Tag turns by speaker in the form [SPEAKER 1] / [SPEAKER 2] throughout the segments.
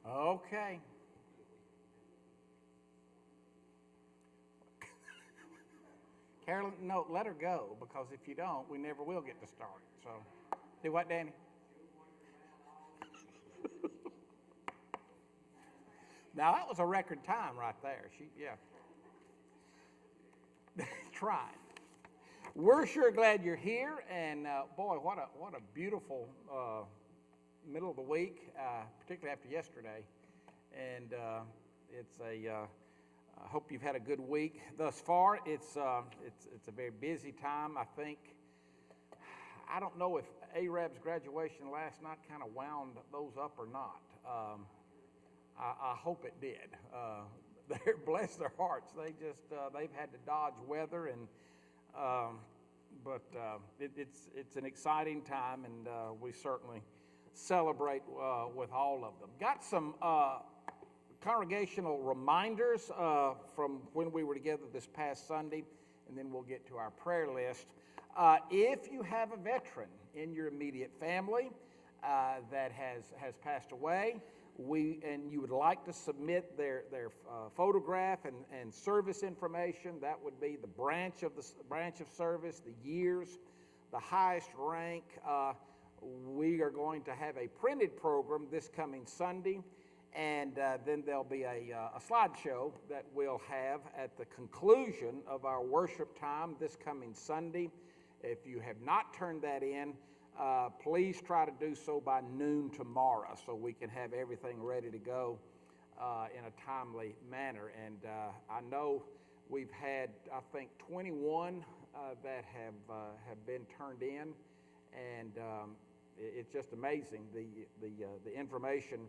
[SPEAKER 1] Okay. Carolyn, no, let her go, because if you don't, we never will get to start. So, do what, Danny? Now, that was a record time right there. Yeah. Tried. We're sure glad you're here, and boy, what a beautiful middle of the week, particularly after yesterday. And I hope you've had a good week thus far. It's a very busy time. I don't know if Arab's graduation last night kind of wound those up or not. I hope it did. Bless their hearts. They've had to dodge weather, but it's an exciting time, and we certainly celebrate with all of them. Got some congregational reminders from when we were together this past Sunday, and then we'll get to our prayer list. If you have a veteran in your immediate family that has passed away, and you would like to submit their photograph and service information, that would be the branch of service, the years, the highest rank. We are going to have a printed program this coming Sunday, and then there'll be a slideshow that we'll have at the conclusion of our worship time this coming Sunday. If you have not turned that in, please try to do so by noon tomorrow so we can have everything ready to go in a timely manner. And I know we've had, 21 that have been turned in, and it's just amazing the information.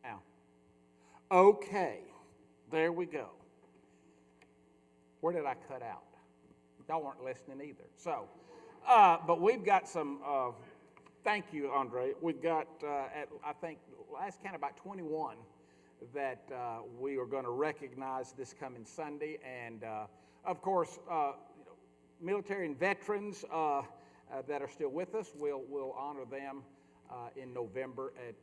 [SPEAKER 1] Now, okay, there we go. Where did I cut out? Y'all weren't listening either. So, but we've got some, thank you, Andre. We've got, last count about 21 that we are going to recognize this coming Sunday. And, of course, military and veterans that are still with us, we'll honor them in November at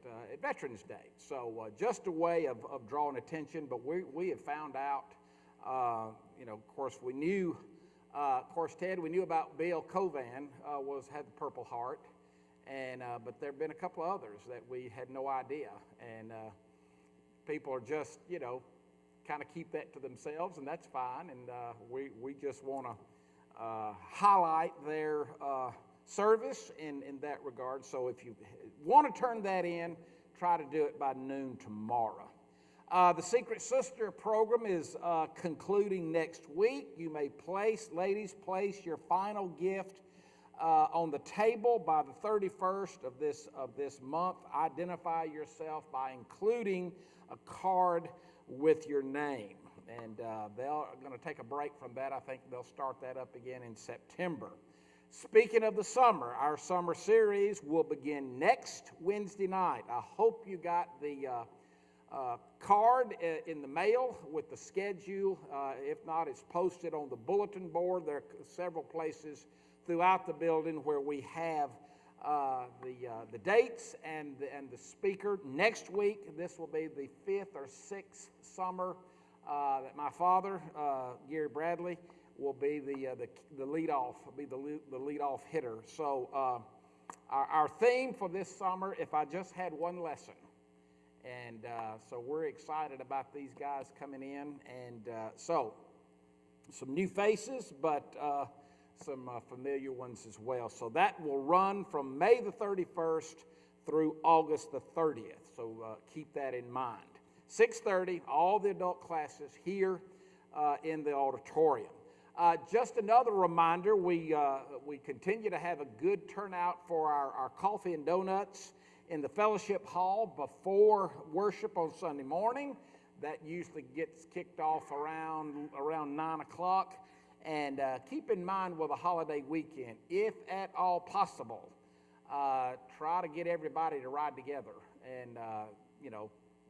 [SPEAKER 1] Veterans Day. So just a way of drawing attention, but we have found out, of course we knew, Ted, we knew about Bill Covan had the Purple Heart, and but there have been a couple of others that we had no idea, and people are just, kind of keep that to themselves, and that's fine, and we just want to highlight their service in that regard. So if you want to turn that in, try to do it by noon tomorrow. The Secret Sister program is concluding next week. You may place your final gift on the table by the 31st of this month. Identify yourself by including a card with your name. And they're going to take a break from that. I think they'll start that up again in September. Speaking of the summer, our summer series will begin next Wednesday night. I hope you got the card in the mail with the schedule. If not, it's posted on the bulletin board. There are several places throughout the building where we have the dates and the speaker. Next week, this will be the 5th or 6th summer that my father, Gary Bradley, will be the lead off, the lead off hitter. So our theme for this summer, if I just had one lesson, and so we're excited about these guys coming in, and so some new faces, but some familiar ones as well. So that will run from May the 31st through August the 30th. So keep that in mind. 6:30, all the adult classes here in the auditorium. Just another reminder, we continue to have a good turnout for our coffee and donuts in the fellowship hall before worship on Sunday morning. That usually gets kicked off around 9 o'clock. And keep in mind with a holiday weekend, if at all possible, try to get everybody to ride together. And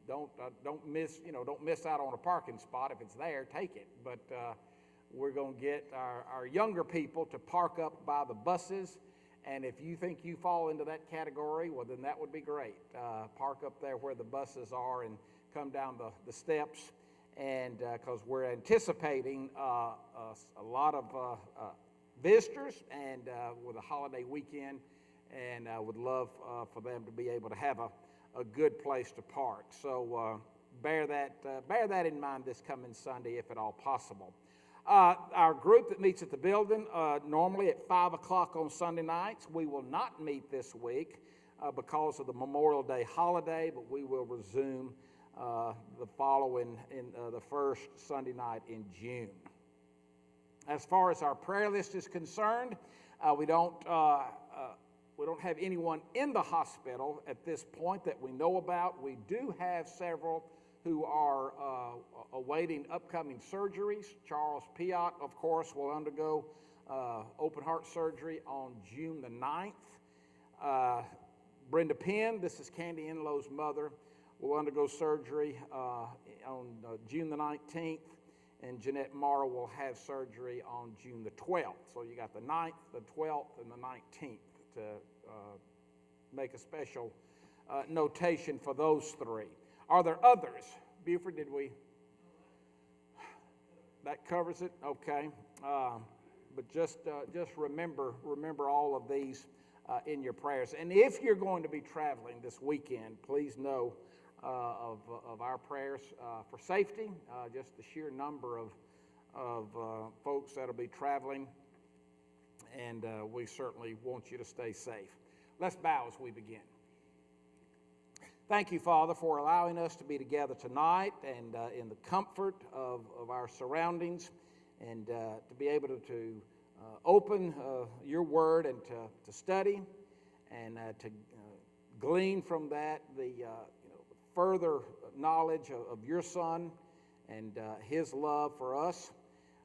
[SPEAKER 1] don't miss out on a parking spot. If it's there, take it. But we're going to get our younger people to park up by the buses. And if you think you fall into that category, well, then that would be great. Park up there where the buses are and come down the steps. And because we're anticipating a lot of visitors and with a holiday weekend, and would love for them to be able to have a good place to park. So bear that in mind this coming Sunday, if at all possible. Our group that meets at the building normally at 5 o'clock on Sunday nights. We will not meet this week because of the Memorial Day holiday, but we will resume the following in the first Sunday night in June. As far as our prayer list is concerned, we don't have anyone in the hospital at this point that we know about. We do have several who are awaiting upcoming surgeries. Charles Piot, of course, will undergo open heart surgery on June the 9th. Brenda Penn, this is Candy Enlow's mother, will undergo surgery on June the 19th, and Jeanette Morrow will have surgery on June the 12th. So you got the 9th, the 12th, and the 19th to make a special notation for those three. Are there others? Buford, did we? That covers it? Okay. But just remember all of these in your prayers. And if you're going to be traveling this weekend, please know of our prayers for safety, just the sheer number of folks that will be traveling, and we certainly want you to stay safe. Let's bow as we begin. Thank you, Father, for allowing us to be together tonight and in the comfort of our surroundings, and to be able to open your word and to study and to glean from that the further knowledge of your Son and his love for us.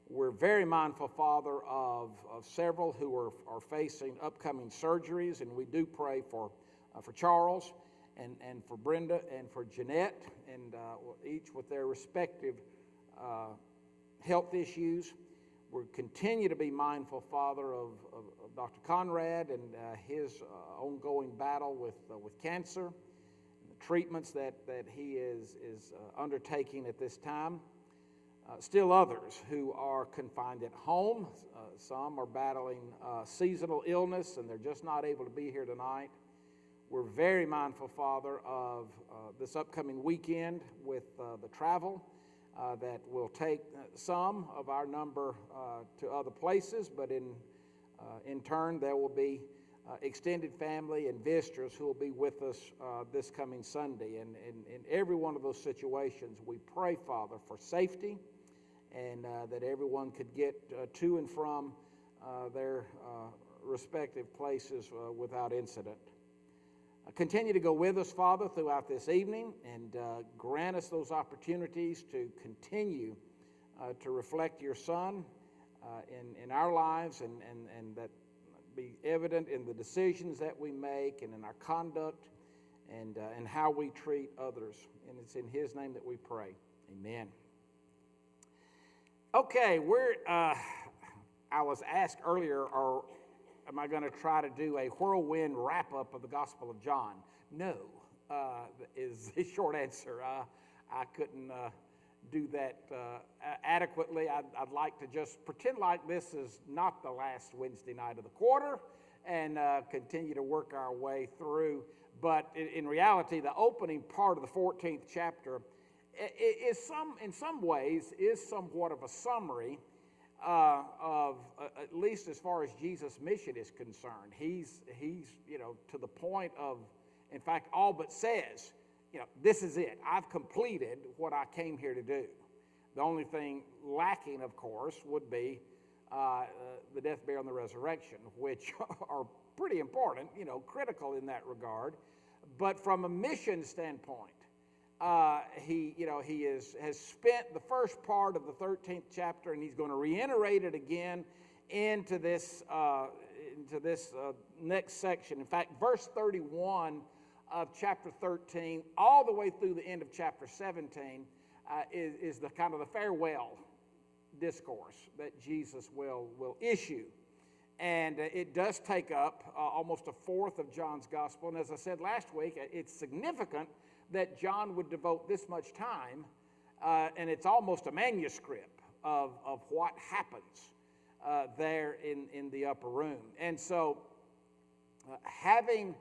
[SPEAKER 1] We're very mindful, Father, of several who are facing upcoming surgeries, and we do pray for Charles and for Brenda and for Jeanette, and each with their respective health issues. We continue to be mindful, Father, of Dr. Conrad and his ongoing battle with cancer, treatments that he is undertaking at this time. Still others who are confined at home. Some are battling seasonal illness, and they're just not able to be here tonight. We're very mindful, Father, of this upcoming weekend with the travel that will take some of our number to other places, but in turn there will be extended family and visitors who will be with us this coming Sunday. And in every one of those situations, we pray, Father, for safety, and that everyone could get to and from their respective places without incident. Continue to go with us, Father, throughout this evening, and grant us those opportunities to continue to reflect your Son in our lives, and that be evident in the decisions that we make and in our conduct and how we treat others. And it's in his name that we pray. Amen. Okay, I was asked earlier, am I going to try to do a whirlwind wrap-up of the Gospel of John? No, is the short answer. I couldn't do that adequately. I'd like to just pretend like this is not the last Wednesday night of the quarter and continue to work our way through. But in reality, the opening part of the 14th chapter is in some ways somewhat of a summary of at least as far as Jesus' mission is concerned. He's to the point of In fact, all but says, this is it. I've completed what I came here to do. The only thing lacking, of course, would be the death, burial, and the resurrection, which are pretty important, critical in that regard. But from a mission standpoint, he has spent the first part of the 13th chapter, and he's going to reiterate it again into this next section. In fact, verse 31 of chapter 13, all the way through the end of chapter 17, is the kind of the farewell discourse that Jesus will issue. And it does take up almost a fourth of John's gospel. And as I said last week, it's significant that John would devote this much time, and it's almost a manuscript of what happens there in the upper room. And so, having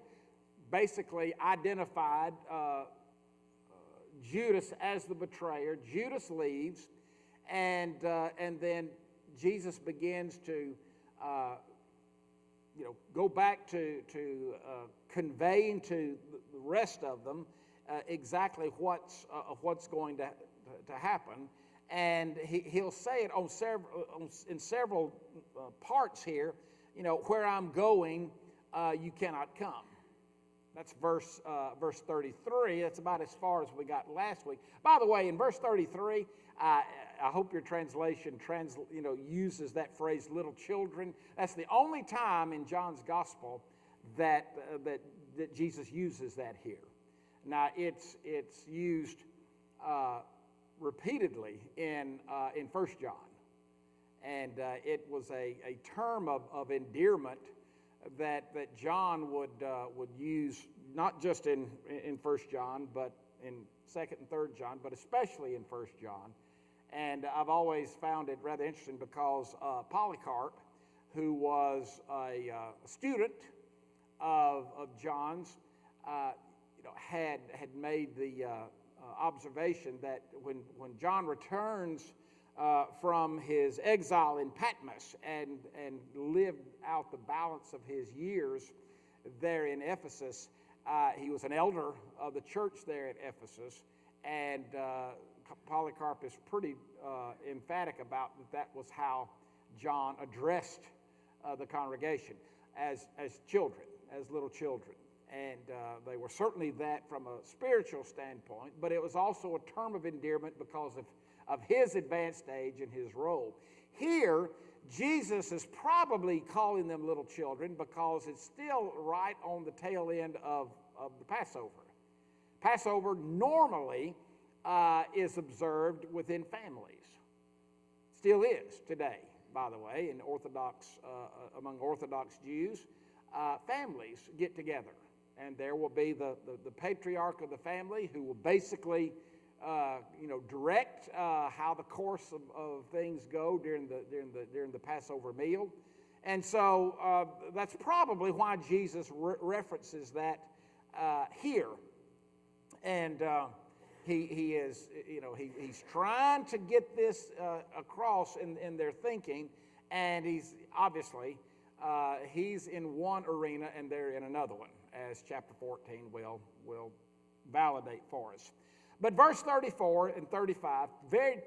[SPEAKER 1] basically identified Judas as the betrayer, Judas leaves, and then Jesus begins to go back to conveying to the rest of them exactly what's going to happen. And he'll say it in several parts here. Where I'm going, you cannot come. That's verse 33. That's about as far as we got last week. By the way, in verse 33, I hope your translation uses that phrase, little children. That's the only time in John's gospel that Jesus uses that here. Now, it's used repeatedly in 1 John. And it was a term of endearment that John would use, not just in 1 John, but in 2nd and 3rd John, but especially in 1 John. And I've always found it rather interesting because Polycarp, who was a student of John's, had made the observation that when John returns from his exile in Patmos and lived out the balance of his years there in Ephesus, he was an elder of the church there at Ephesus, and Polycarp is pretty emphatic about that was how John addressed the congregation as children, as little children. And they were certainly that from a spiritual standpoint, but it was also a term of endearment because of his advanced age and his role. Here, Jesus is probably calling them little children because it's still right on the tail end of the Passover. Passover normally is observed within families. Still is today, by the way, in among Orthodox Jews. Families get together, and there will be the patriarch of the family who will basically direct how the course of things go during the Passover meal. And so that's probably why Jesus references that here. And he is, he's trying to get this across in their thinking, and he's obviously he's in one arena and they're in another one, as chapter 14 will validate for us. But verse 34 and 35,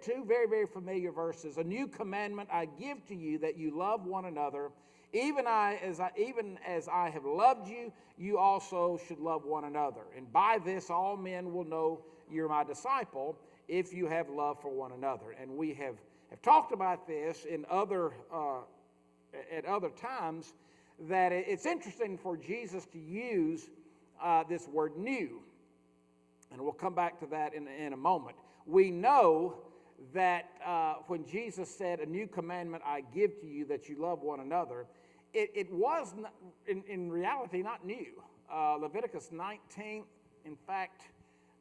[SPEAKER 1] two very, very familiar verses. A new commandment I give to you, that you love one another. Even as I have loved you, you also should love one another. And by this all men will know you're my disciple, if you have love for one another. And we have talked about this in at other times, that it's interesting for Jesus to use this word new. And we'll come back to that in a moment. We know that when Jesus said, a new commandment I give to you, that you love one another, it was not, in reality not new. Leviticus 19, in fact,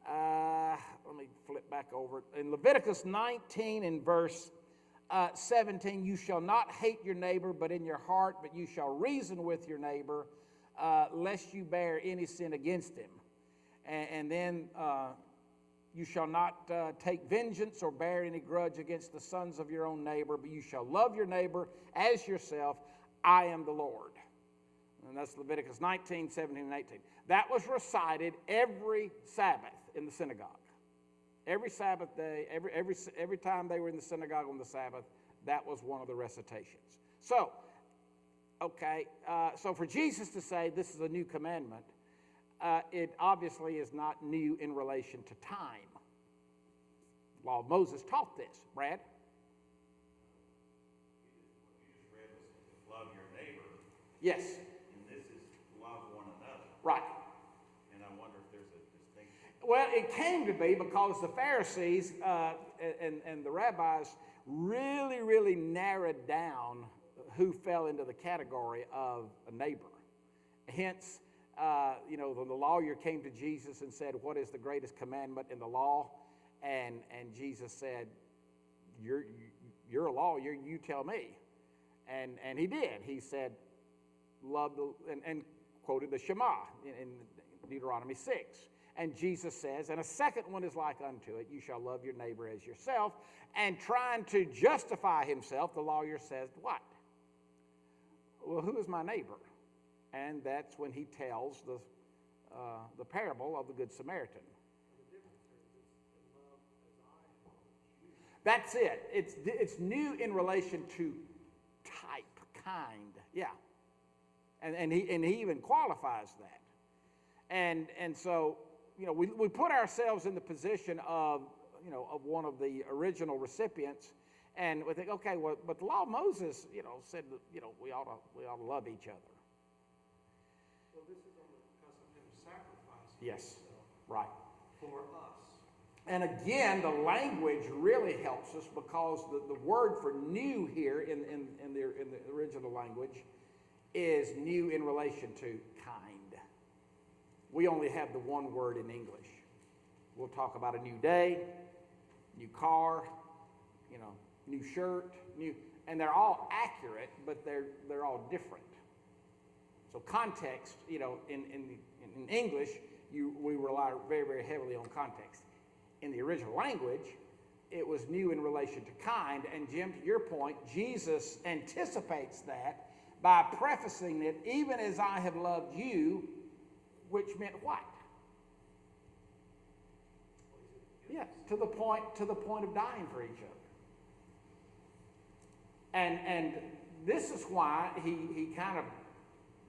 [SPEAKER 1] let me flip back over it. In Leviticus 19 in verse 17, you shall not hate your neighbor, but in your heart, but you shall reason with your neighbor, lest you bear any sin against him. And then you shall not take vengeance or bear any grudge against the sons of your own neighbor, but you shall love your neighbor as yourself. I am the Lord. and that's Leviticus 19, 17, and 18. That was recited every Sabbath in the synagogue. Every Sabbath day, every time they were in the synagogue on the Sabbath, that was one of the recitations. So, okay, so for Jesus to say this is a new commandment, it obviously is not new in relation to time. The law of Moses taught this. Brad?
[SPEAKER 2] Love your neighbor.
[SPEAKER 1] Yes.
[SPEAKER 2] And this is love one another.
[SPEAKER 1] Right.
[SPEAKER 2] And I wonder if there's a distinction.
[SPEAKER 1] Well, it came to be because the Pharisees and the rabbis really, really narrowed down who fell into the category of a neighbor. Hence, the lawyer came to Jesus and said, "What is the greatest commandment in the law?" And Jesus said, "You're a lawyer. You tell me." And he did. He said, "Love and quoted the Shema in Deuteronomy 6. And Jesus says, and a second one is like unto it, you shall love your neighbor as yourself. And trying to justify himself, the lawyer says, what? Well, who is my neighbor? And that's when he tells the parable of the Good Samaritan. That's it. It's new in relation to type, kind, yeah. And he even qualifies that. And so, we put ourselves in the position of one of the original recipients, and we think, okay, well, but the law of Moses, said that, we ought to love each other.
[SPEAKER 3] So this is on the custom of him sacrificing
[SPEAKER 1] Yes,
[SPEAKER 3] himself
[SPEAKER 1] right.
[SPEAKER 3] for us.
[SPEAKER 1] And again, the language really helps us because the word for new here in the original language is new in relation to kind. We only have the one word in English. We'll talk about a new day, new car, new shirt, and they're all accurate, but they're all different. So context, in English, we rely very, very heavily on context. In the original language, it was new in relation to kind, and Jim, to your point, Jesus anticipates that by prefacing it, even as I have loved you, which meant what? Yeah, to the point of dying for each other. And this is why he kind of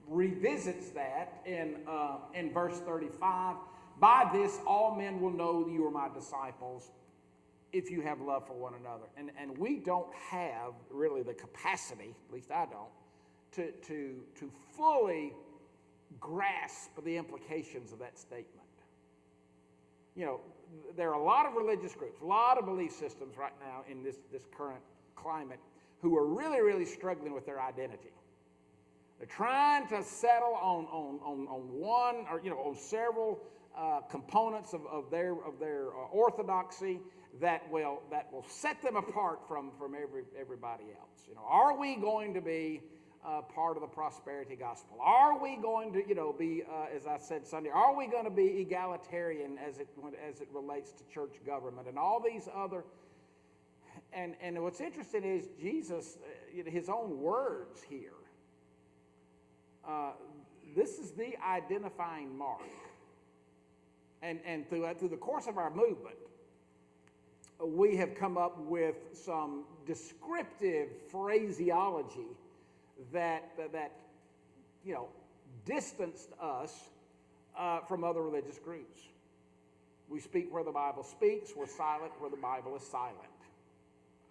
[SPEAKER 1] revisits that in verse 35. By this all men will know that you are my disciples if you have love for one another. And we don't have really the capacity, at least I don't, to fully grasp the implications of that statement. There are a lot of religious groups, a lot of belief systems right now in this current climate who are really, really struggling with their identity. They're trying to settle on one or on several components of their orthodoxy that will set them apart from everybody else. Are we going to be part of the prosperity gospel? Are we going to be, as I said Sunday, are we going to be egalitarian as it relates to church government and all these other? And what's interesting is Jesus, his own words here. This is the identifying mark. And through the course of our movement, we have come up with some descriptive phraseology that distanced us from other religious groups. We speak where the Bible speaks. We're silent where the Bible is silent,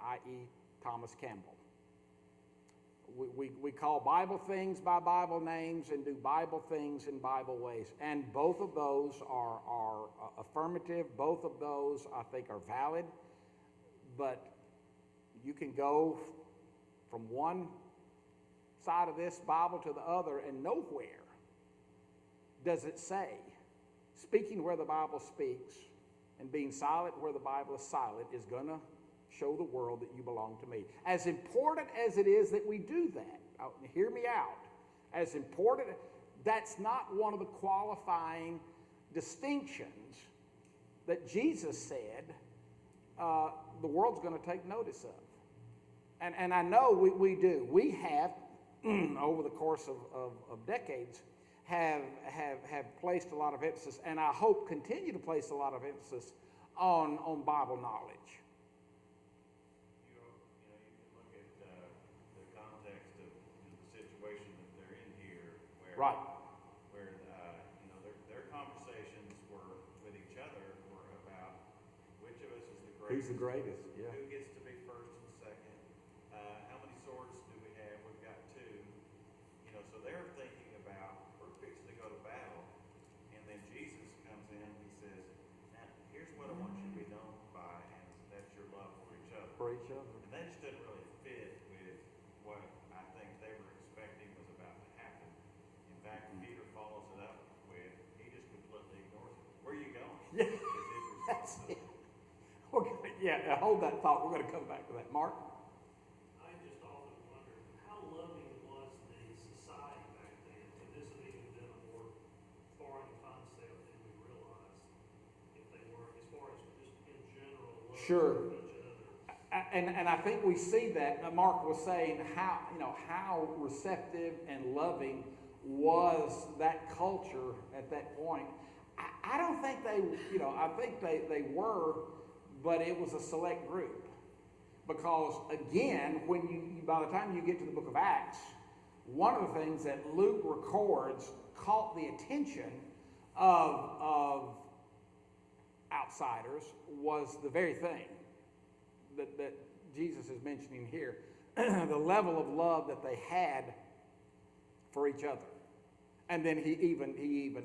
[SPEAKER 1] i.e. Thomas Campbell. We call Bible things by Bible names and do Bible things in Bible ways. And both of those are affirmative. Both of those, I think, are valid. But you can go from one side of this Bible to the other, and nowhere does it say speaking where the Bible speaks and being silent where the Bible is silent is going to show the world that you belong to me. As important as it is that we do that, hear me out, as important, that's not one of the qualifying distinctions that Jesus said the world's going to take notice of. And I know we do. We have over the course of decades have placed a lot of emphasis, and I hope continue to place a lot of emphasis on Bible knowledge.
[SPEAKER 2] You can look at the context of the situation that they're in here, where
[SPEAKER 1] Right.
[SPEAKER 2] Their conversations were with each other were about which of us is the greatest.
[SPEAKER 1] Who's the greatest? Yeah.
[SPEAKER 2] Who gets to be first and second? How many swords do we have? We've got two. So they're thinking about, we're fixing to go to battle, and then Jesus comes in and he says, now, here's what I want you to be known by, and that's your love for each other.
[SPEAKER 1] For each other.
[SPEAKER 2] And that just didn't really fit with what I think they were expecting was about to happen. In fact, Peter follows it up with, he just completely ignores it. Where are you going?
[SPEAKER 1] Yeah.
[SPEAKER 2] Is his
[SPEAKER 1] That's
[SPEAKER 2] response.
[SPEAKER 1] it. Hold that thought. We're going to come back to that. Mark?
[SPEAKER 3] I just often wondered, how loving was the society back then? And this had even been a more foreign concept than we realized, if they were, as far as just in general love
[SPEAKER 1] Sure.
[SPEAKER 3] for each other.
[SPEAKER 1] And I think we see that. Mark was saying how receptive and loving was that culture at that point. I don't think I think they were, but it was a select group. Because again, by the time you get to the book of Acts, one of the things that Luke records caught the attention of outsiders was the very thing that Jesus is mentioning here, the level of love that they had for each other. And then he even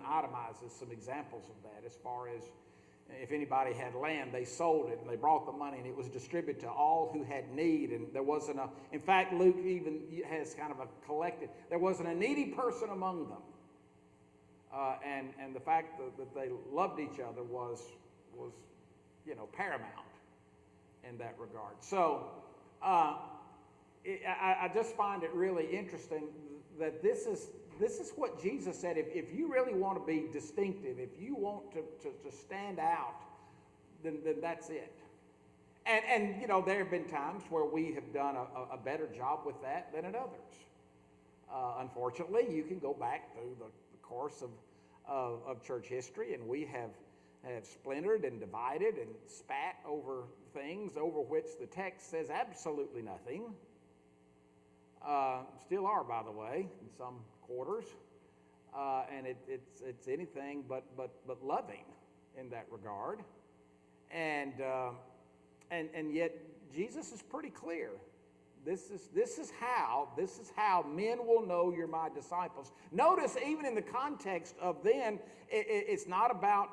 [SPEAKER 1] itemizes some examples of that, as far as if anybody had land, they sold it and they brought the money and it was distributed to all who had need. And there wasn't in fact, Luke even has kind of a collected, there wasn't a needy person among them. And the fact that they loved each other was paramount in that regard. So I just find it really interesting that this is what Jesus said. If you really want to be distinctive, if you want to stand out, then that's it. And there have been times where we have done a better job with that than at others. Unfortunately, you can go back through the course of church history, and we have splintered and divided and spat over things over which the text says absolutely nothing. Still are, by the way, in some quarters, and it's anything but loving in that regard, and yet Jesus is pretty clear. This is how men will know you're my disciples. Notice, even in the context of then, it's not about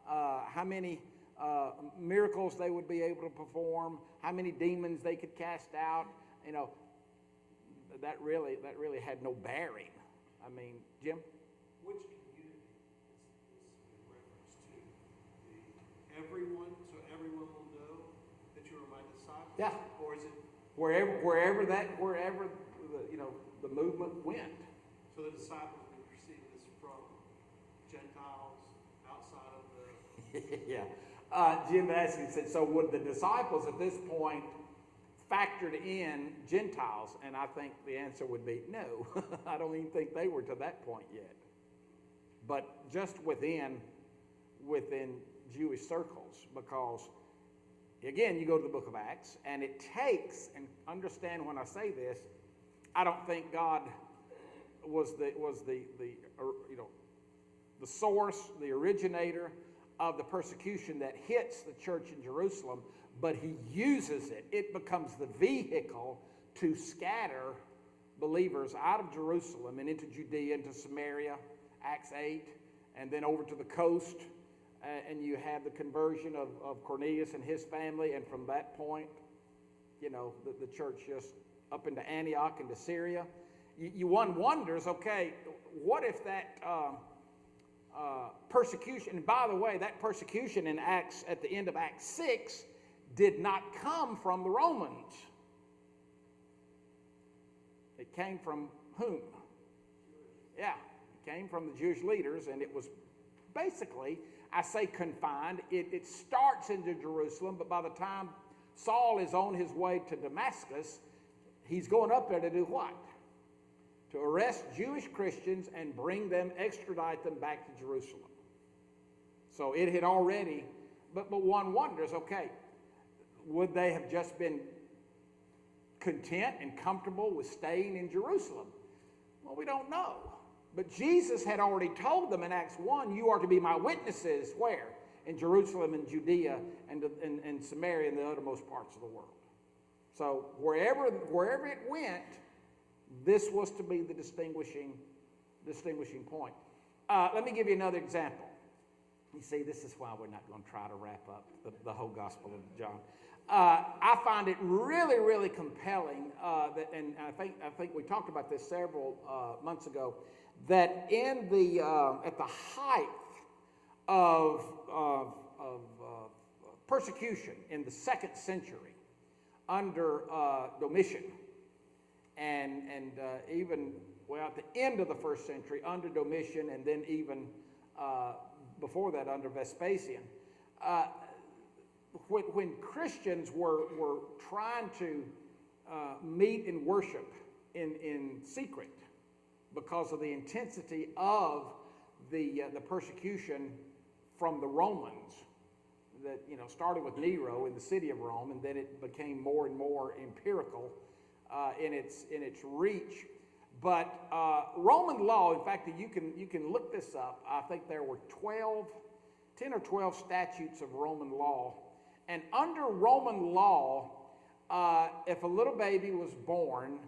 [SPEAKER 1] how many miracles they would be able to perform, how many demons they could cast out. That really had no bearing. I mean, Jim?
[SPEAKER 3] Which community is in reference to? Everyone, so everyone will know that you are my disciples?
[SPEAKER 1] Yeah.
[SPEAKER 3] Or is it?
[SPEAKER 1] Wherever the movement went.
[SPEAKER 3] So the disciples will receive this from Gentiles outside of the...
[SPEAKER 1] Yeah. Jim Baskey said, so would the disciples at this point factored in Gentiles? And I think the answer would be no. I don't even think they were to that point yet. But just within Jewish circles, because again, you go to the book of Acts, and it takes, and understand when I say this, I don't think God was the source, the originator of the persecution that hits the church in Jerusalem, but he uses it. It becomes the vehicle to scatter believers out of Jerusalem and into Judea, into Samaria, Acts 8, and then over to the coast. And you have the conversion of Cornelius and his family, and from that point, the church just up into Antioch, into Syria. One wonders, okay, what if that persecution, and by the way, that persecution in Acts, at the end of Acts 6, did not come from the Romans. It came from whom? Yeah, it came from the Jewish leaders, and it was basically, I say confined, it starts into Jerusalem, but by the time Saul is on his way to Damascus, he's going up there to do what? to arrest Jewish Christians and extradite them back to Jerusalem. So it had already, but one wonders, okay, would they have just been content and comfortable with staying in Jerusalem? Well, we don't know. But Jesus had already told them in Acts 1, you are to be my witnesses, where? In Jerusalem and Judea and Samaria and the uttermost parts of the world. So wherever it went, this was to be the distinguishing point. Let me give you another example. You see, this is why we're not going to try to wrap up the whole Gospel of John. I find it really, really compelling, and I think we talked about this several months ago, that at the height of persecution in the 2nd century under Domitian, and even at the end of the 1st century under Domitian, and then even before that under Vespasian, when Christians were trying to meet and worship in secret because of the intensity of the persecution from the Romans, that started with Nero in the city of Rome, and then it became more and more empirical in its reach. But Roman law, in fact, you can look this up. I think there were 10 or 12 statutes of Roman law. And under Roman law, if a little baby was born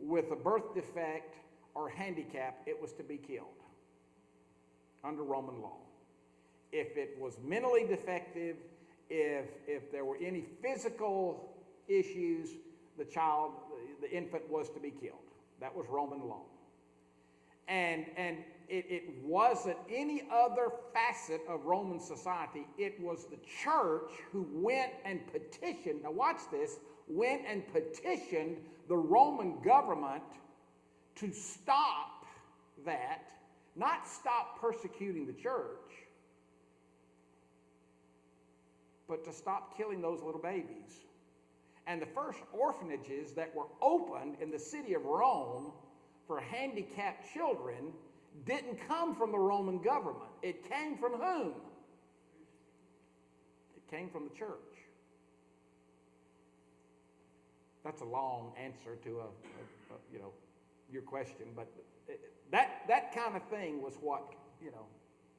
[SPEAKER 1] with a birth defect or handicap, it was to be killed under Roman law. If it was mentally defective, if there were any physical issues, the infant was to be killed. That was Roman law. And it wasn't any other facet of Roman society. It was the church who went and petitioned, now watch this, went and petitioned the Roman government to stop that, not stop persecuting the church, but to stop killing those little babies. And the first orphanages that were opened in the city of Rome for handicapped children didn't come from the Roman government. It came from whom? It came from the church. That's a long answer to your question, but that kind of thing was what,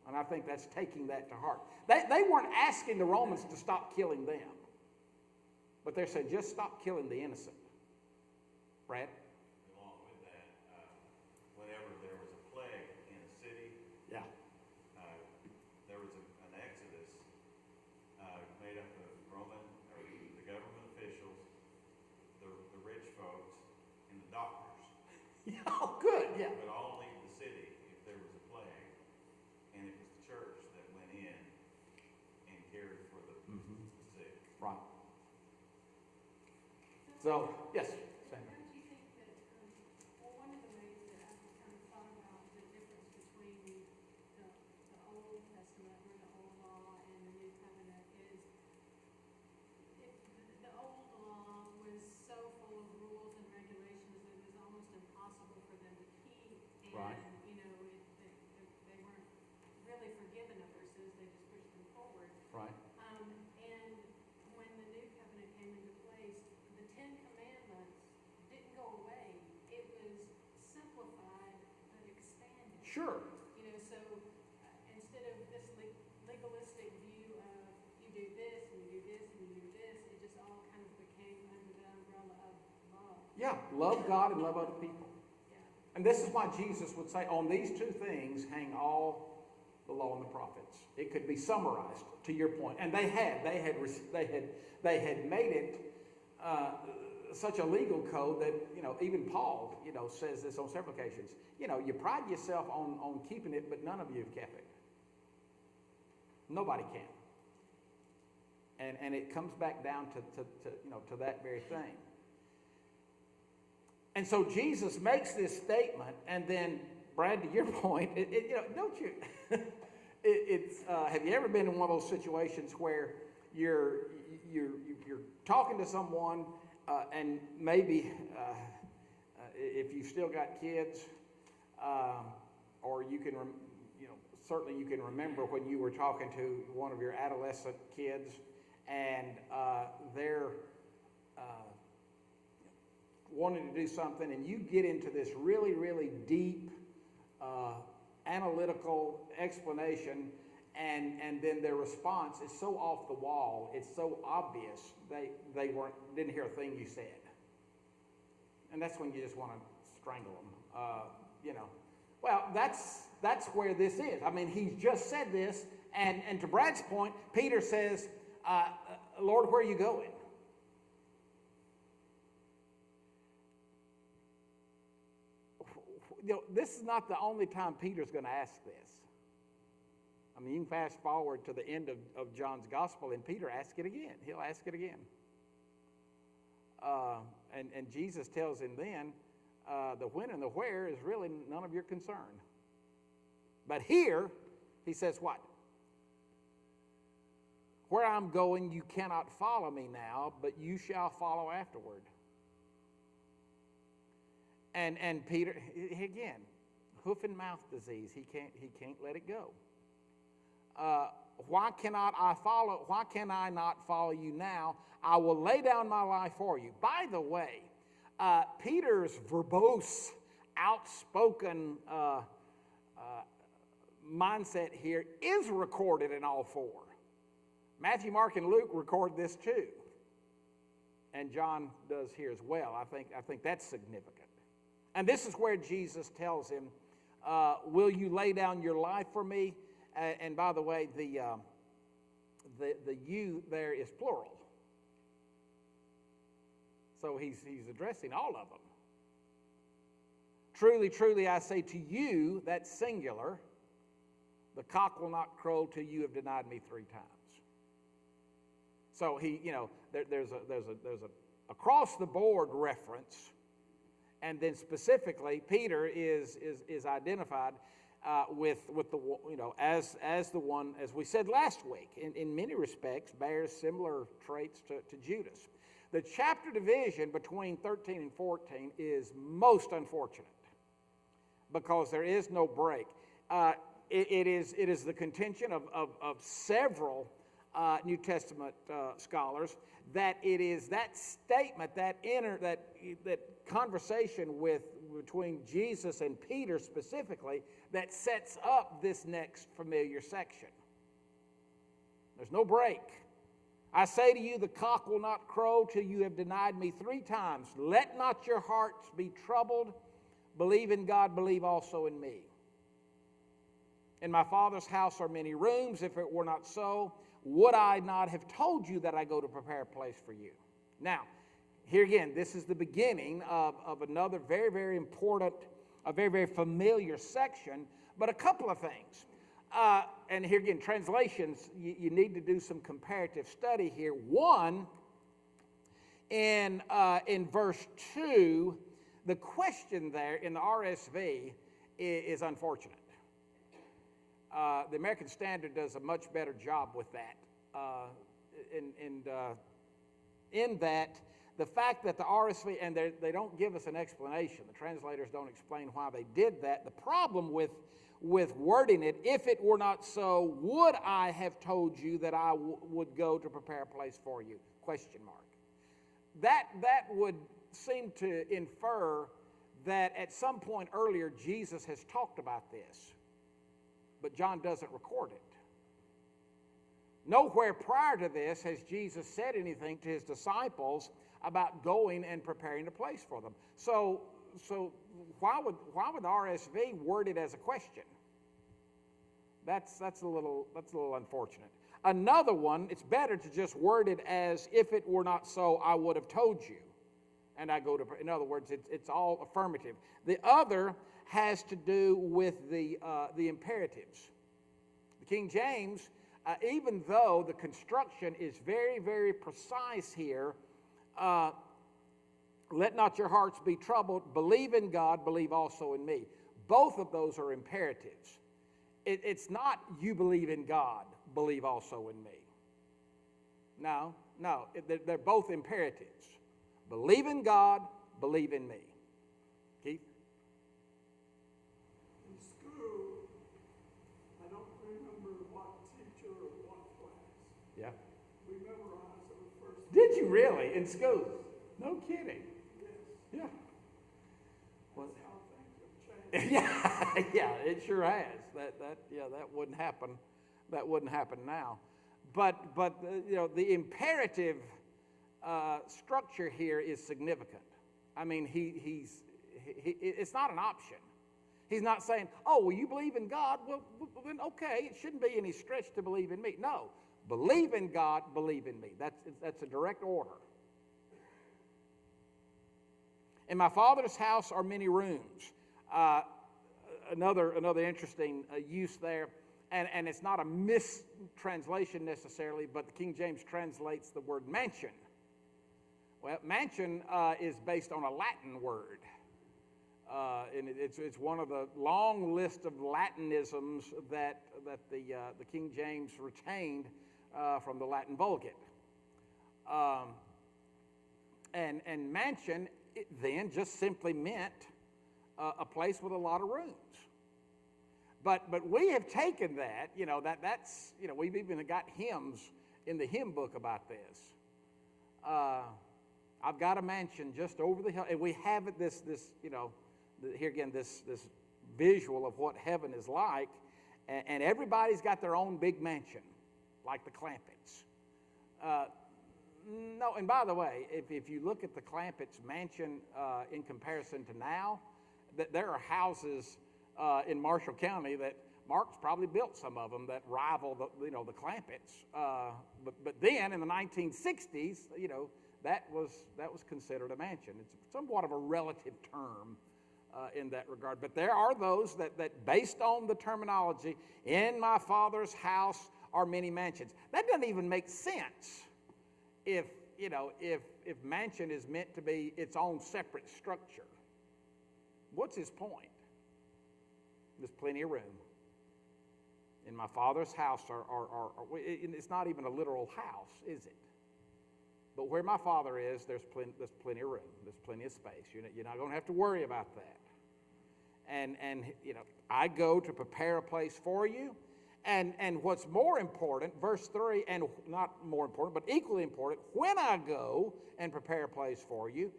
[SPEAKER 1] and I think that's taking that to heart. They weren't asking the Romans to stop killing them, but they're saying just stop killing the innocent. Brad?
[SPEAKER 2] Along with that, whenever there was a plague in a city,
[SPEAKER 1] Yeah.
[SPEAKER 2] there was an exodus made up of the government officials, the rich folks, and the doctors.
[SPEAKER 1] Yeah, oh, good, yeah.
[SPEAKER 2] Would all leave the city if there was a plague, and it was the church that went in and cared for the sick.
[SPEAKER 1] Right. So, yes, Sandra.
[SPEAKER 4] Don't you think that, one of the ways that I've kind of thought about the difference between the Old Testament or the Old Law and the New Covenant is the Old Law was so full of rules and regulations that it was almost impossible for them to keep. And,
[SPEAKER 1] Right.
[SPEAKER 4] they weren't really forgiven of their sins, they just pushed them forward.
[SPEAKER 1] Right.
[SPEAKER 4] And when the New Covenant came into place, the 10 Commandments didn't go away. It was simplified but expanded.
[SPEAKER 1] Sure.
[SPEAKER 4] So instead of this legalistic view of you do this and you do this and you do this, it just all kind of became under the umbrella of love.
[SPEAKER 1] Yeah, love God and love other people.
[SPEAKER 4] Yeah.
[SPEAKER 1] And this is why Jesus would say, on these two things hang all the law and the prophets. It could be summarized to your point. And they had made it such a legal code that, even Paul, says this on several occasions. You pride yourself on keeping it, but none of you have kept it. Nobody can. And it comes back down to that very thing. And so Jesus makes this statement, and then, Brad, to your point, don't you? Have you ever been in one of those situations where you're talking to someone, and maybe if you've still got kids, or you can, certainly you can remember when you were talking to one of your adolescent kids, and they're wanting to do something, and you get into this really, really deep analytical explanation, and then their response is so off the wall, it's so obvious they didn't hear a thing you said, and that's when you just want to strangle them. Well, that's where this is. I mean, he's just said this, and to Brad's point, Peter says, Lord, where are you going? This is not the only time Peter's going to ask this. I mean, you can fast forward to the end of John's gospel, and Peter asks it again. He'll ask it again. And Jesus tells him then, the when and the where is really none of your concern. But here, he says what? Where I'm going, you cannot follow me now, but you shall follow afterward. And Peter, again, hoof and mouth disease. He can't let it go. Why can I not follow you now? I will lay down my life for you. By the way, Peter's verbose, outspoken mindset here is recorded in all four. Matthew, Mark, and Luke record this too, and John does here as well. I think that's significant. And this is where Jesus tells him, will you lay down your life for me? And by the way, the you there is plural. So he's addressing all of them. Truly, truly, I say to you, that's singular, the cock will not crow till you have denied me 3 times. So there's a across the board reference. And then specifically, Peter is identified with the as the one, as we said last week, in many respects bears similar traits to Judas. The chapter division between 13 and 14 is most unfortunate because there is no break. It is the contention of several New Testament scholars that it is that statement, that conversation between Jesus and Peter specifically, that sets up this next familiar section. There's no break. I say to you, the cock will not crow till you have denied me 3 times. Let not your hearts be troubled. Believe in God, believe also in me. In my Father's house are many rooms. If it were not so, would I not have told you that I go to prepare a place for you? Now, here again, this is the beginning of another very, very important, a very, very familiar section, but a couple of things. And here again, translations, you need to do some comparative study here. One, in verse 2, the question there in the RSV is unfortunate. The American Standard does a much better job with that. In that, the fact that the RSV, and they don't give us an explanation. The translators don't explain why they did that. The problem with wording it, if it were not so, would I have told you that I would go to prepare a place for you? Question mark. That would seem to infer that at some point earlier Jesus has talked about this, but John doesn't record it. Nowhere prior to this has Jesus said anything to his disciples about going and preparing a place for them. So why would the RSV word it as a question? That's a little unfortunate. Another one, it's better to just word it as, if it were not so, I would have told you. And I go to, in other words, it's all affirmative. The other has to do with the imperatives. The King James, even though the construction is very, very precise here, let not your hearts be troubled, believe in God, believe also in me. Both of those are imperatives. It's not you believe in God, believe also in me. No, they're both imperatives. Believe in God, believe in me. Yeah.
[SPEAKER 3] We memorized those first.
[SPEAKER 1] Did you really? In school? No kidding.
[SPEAKER 3] Yes,
[SPEAKER 1] Yeah. Well,
[SPEAKER 3] that's how things have changed.
[SPEAKER 1] yeah, yeah, it sure has. That wouldn't happen. That wouldn't happen now. But the imperative structure here is significant. I mean, it's not an option. He's not saying, oh, well, you believe in God? Well, then okay, it shouldn't be any stretch to believe in me. No, believe in God, believe in me. That's a direct order. In my Father's house are many rooms. Another interesting use there, and it's not a mistranslation necessarily, but the King James translates the word mansion. Well, mansion is based on a Latin word. And it's one of the long list of Latinisms that the King James retained from the Latin Vulgate. And mansion then just simply meant a place with a lot of rooms. But we have taken that, that's we've even got hymns in the hymn book about this. I've got a mansion just over the hill, and we have it here again, this visual of what heaven is like, and everybody's got their own big mansion, like the Clampetts. No, and by the way, if you look at the Clampetts mansion in comparison to now, that there are houses in Marshall County that Mark's probably built some of them that rival the Clampetts. But then in the 1960s, that was considered a mansion. It's somewhat of a relative term in that regard. But there are those that based on the terminology, in my Father's house are many mansions. That doesn't even make sense if mansion is meant to be its own separate structure. What's his point? There's plenty of room. In my Father's house it's not even a literal house, is it? But where my Father is, there's plenty of room. There's plenty of space. You're not going to have to worry about that. And I go to prepare a place for you. And what's more important, verse 3, and not more important, but equally important, when I go and prepare a place for you,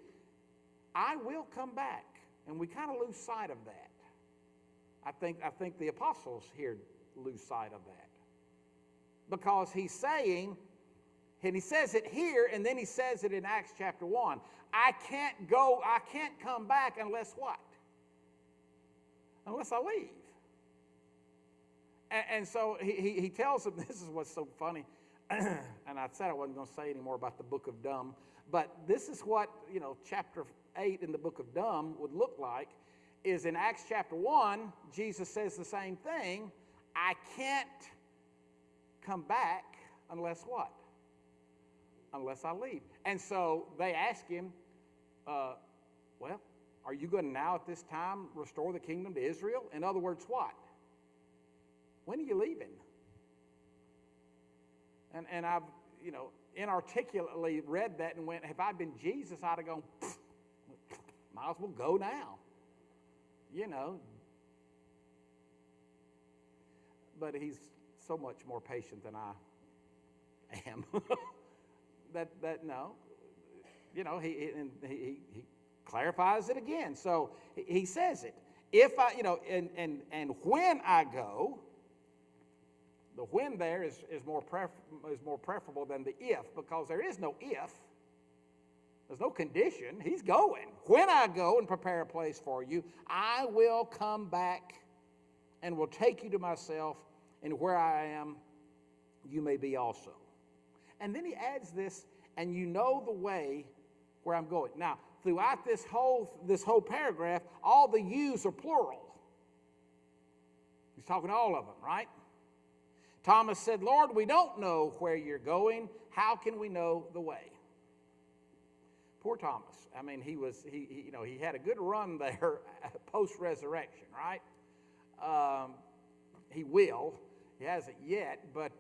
[SPEAKER 1] I will come back. And we kind of lose sight of that. I think the apostles here lose sight of that. Because he's saying, and he says it here, and then he says it in Acts chapter 1, I can't come back unless what? Unless I leave. And so he tells them, this is what's so funny, and I said I wasn't going to say any more about the book of Dumb, but this is what, chapter 8 in the book of Dumb would look like, is in Acts chapter 1, Jesus says the same thing, I can't come back unless what? Unless I leave. And so they ask him, well, are you going to now at this time restore the kingdom to Israel? In other words, what? When are you leaving? And I've, inarticulately read that and went, if I'd been Jesus, I'd have gone, might as well go now. But he's so much more patient than I am. He clarifies it again. So he says it. If I, and when I go, the when there is more preferable than the if, because there is no if. There's no condition. He's going. When I go and prepare a place for you, I will come back and will take you to myself, and where I am, you may be also. And then he adds this, and you know the way where I'm going. Now, throughout this whole paragraph, all the yous are plural. He's talking to all of them, right? Thomas said, Lord, we don't know where you're going. How can we know the way? Poor Thomas. I mean, he had a good run there post-resurrection, right? He will. He hasn't yet, but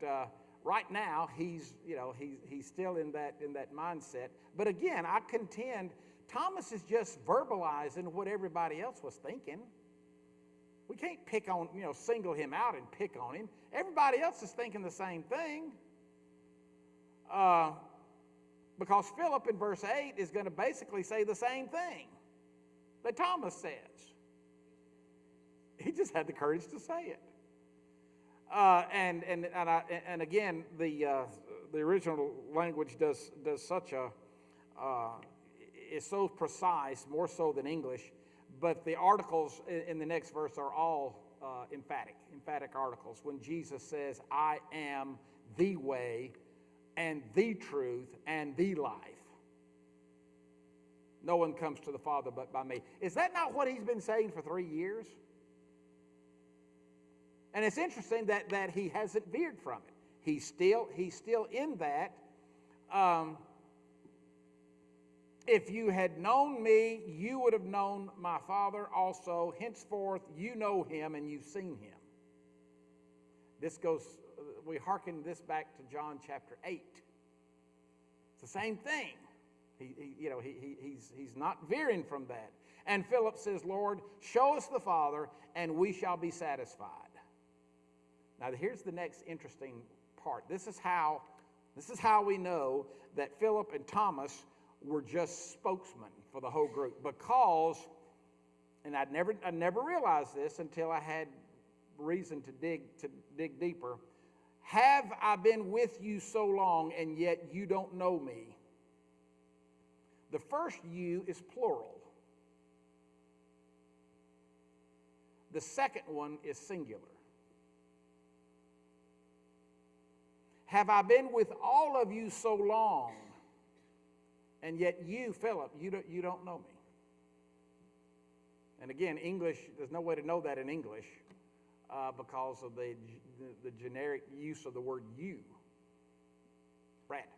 [SPEAKER 1] right now he's still in that mindset. But again, I contend Thomas is just verbalizing what everybody else was thinking. We can't pick on, single him out and pick on him. Everybody else is thinking the same thing. Because Philip in verse 8 is going to basically say the same thing that Thomas says. He just had the courage to say it. And again, the original language does such a is so precise, more so than English. But the articles in the next verse are all emphatic articles. When Jesus says, "I am the way, and the truth, and the life. No one comes to the Father but by me." Is that not what he's been saying for 3 years? And it's interesting that he hasn't veered from it. He's still in that. If you had known me, you would have known my Father also. Henceforth, you know him and you've seen him. We hearken this back to John chapter 8. It's the same thing. He's not veering from that. And Philip says, "Lord, show us the Father, and we shall be satisfied." Now, here's the next interesting part. This is how we know that Philip and Thomas were just spokesmen for the whole group. Because, and I never realized this until I had reason to dig deeper. Have I been with you so long, and yet you don't know me? The first "you" is plural. The second one is singular. Have I been with all of you so long, and yet you, Philip, you don't know me? And again, English, there's no way to know that in English because of the generic use of the word "you." Brad.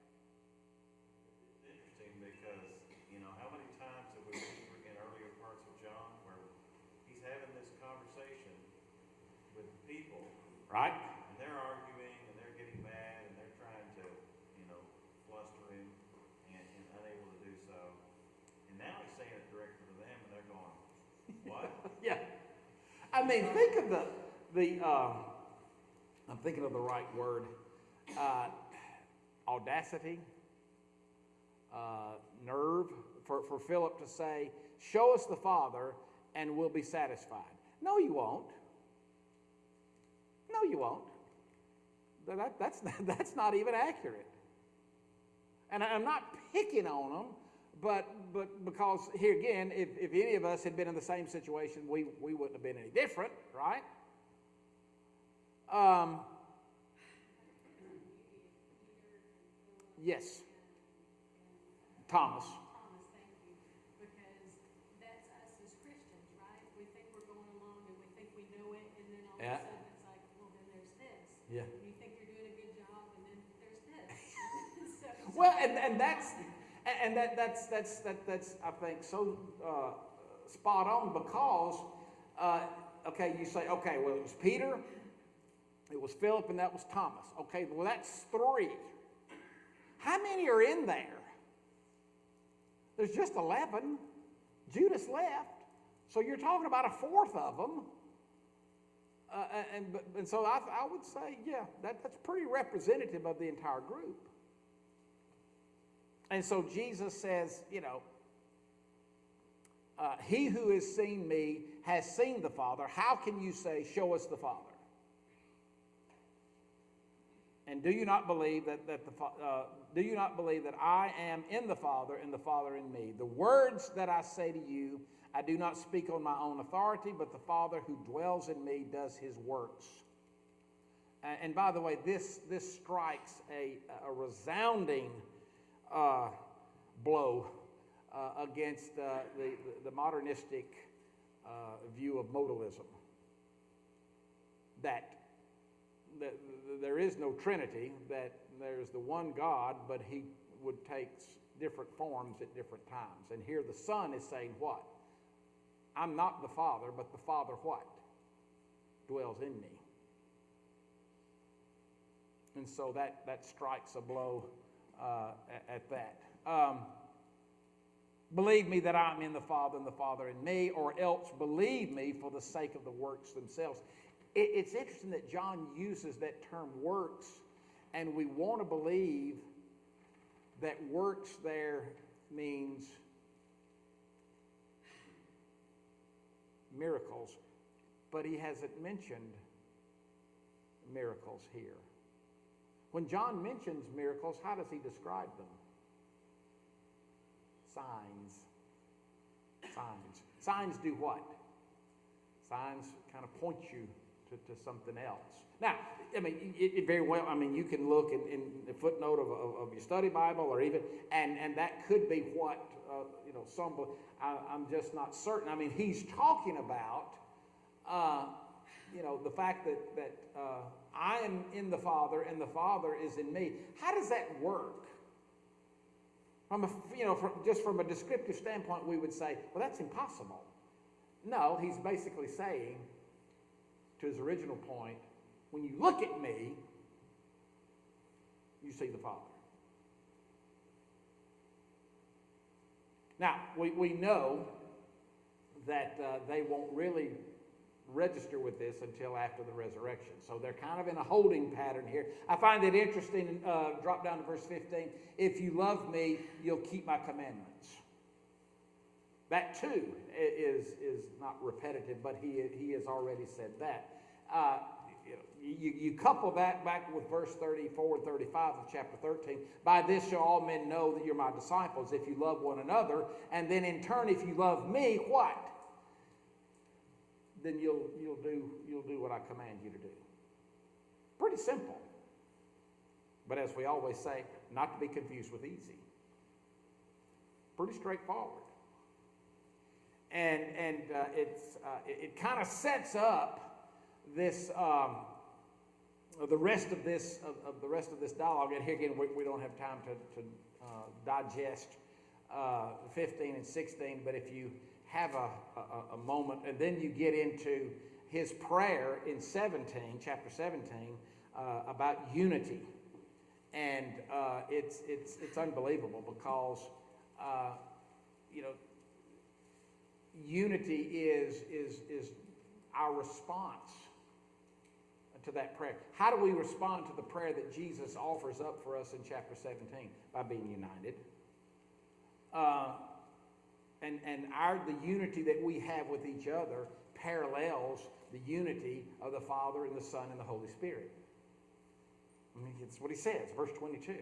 [SPEAKER 2] It's interesting because, how many times have we seen in earlier parts of John where he's having this conversation with people,
[SPEAKER 1] Right?
[SPEAKER 2] and they're arguing and they're getting mad and they're trying to, fluster him and unable to do so. And now he's saying it directly to them and they're going, "What?"
[SPEAKER 1] Yeah. I mean, think of I'm thinking of the right word, audacity, nerve for Philip to say, "Show us the Father and we'll be satisfied." No, you won't. No, you won't. That's not even accurate. And I'm not picking on them, but because here again, if any of us had been in the same situation, we wouldn't have been any different, right? Yes. Thomas.
[SPEAKER 4] Thomas, thank you, because that's us as Christians, right? We think we're going along and we think we know it, and then all
[SPEAKER 1] Yeah.
[SPEAKER 4] of a sudden it's like, well, then there's this.
[SPEAKER 1] Yeah.
[SPEAKER 4] And you think you're doing a good job, and then there's this. So,
[SPEAKER 1] Well, that's I think so spot on because okay, you say, okay, well, it was Peter, it was Philip, and that was Thomas. Okay, well, that's 3. How many are in there? There's just 11. Judas left, so you're talking about a fourth of them. And so I would say, yeah, that's pretty representative of the entire group. And so Jesus says, he who has seen me has seen the Father. How can you say, "Show us the Father"? And do you not believe that I am in the Father and the Father in me? The words that I say to you, I do not speak on my own authority, but the Father who dwells in me does his works. And by the way, this strikes a resounding blow against the modernistic view of modalism. That there is no Trinity, that there's the one God, but he would take different forms at different times. And here the Son is saying what? I'm not the Father, but the Father what? Dwells in me. And so that strikes a blow at that. Believe me that I'm in the Father and the Father in me, or else believe me for the sake of the works themselves. It's interesting that John uses that term "works," and we want to believe that works there means miracles, but he hasn't mentioned miracles here. When John mentions miracles, how does he describe them? Signs. Signs. Signs do what? Signs kind of point you to something else. Now, I mean, it very well, I mean, you can look in the footnote of your study Bible or even, and that could be what, I'm just not certain. I mean, he's talking about, the fact that I am in the Father and the Father is in me. How does that work? Just from a descriptive standpoint, we would say, well, that's impossible. No, he's basically saying, to his original point, when you look at me, you see the Father. Now, we know that they won't really register with this until after the resurrection. So they're kind of in a holding pattern here. I find it interesting, drop down to verse 15, if you love me, you'll keep my commandments. That too is not repetitive, but he has already said that. You couple that back with verse 34 and 35 of chapter 13. By this shall all men know that you're my disciples, if you love one another. And then in turn, if you love me, what? Then you'll do what I command you to do. Pretty simple. But as we always say, not to be confused with easy. Pretty straightforward. And it kind of sets up this the rest of this dialogue. And here again, we don't have time to digest 15 and 16. But if you have a moment, and then you get into his prayer in chapter 17, about unity, and it's unbelievable because unity is our response to that prayer. How do we respond to the prayer that Jesus offers up for us in chapter 17? By being united. And the unity that we have with each other parallels the unity of the Father and the Son and the Holy Spirit. I mean, it's what he says, verse 22.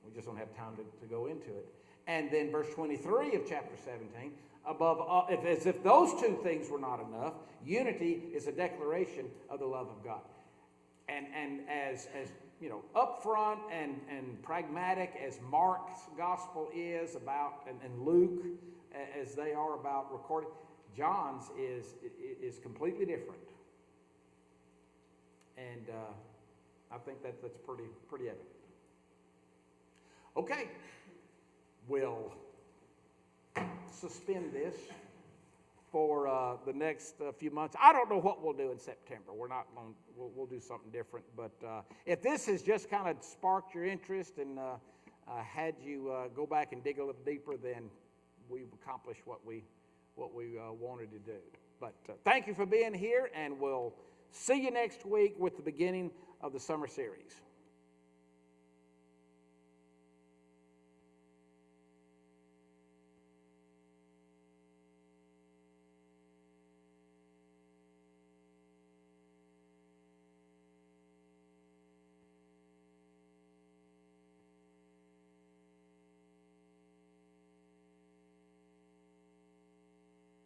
[SPEAKER 1] We just don't have time to go into it. And then verse 23 of chapter 17, above all, as if those two things were not enough, unity is a declaration of the love of God. And as upfront and pragmatic as Mark's gospel is about, and Luke, as they are about recording, John's is completely different. And I think that's pretty evident. Okay, we'll suspend this for the next few months. I don't know what we'll do in September. We'll do something different. But if this has just kind of sparked your interest and had you go back and dig a little deeper, then we've accomplished what we wanted to do. But thank you for being here, and we'll see you next week with the beginning of the summer series.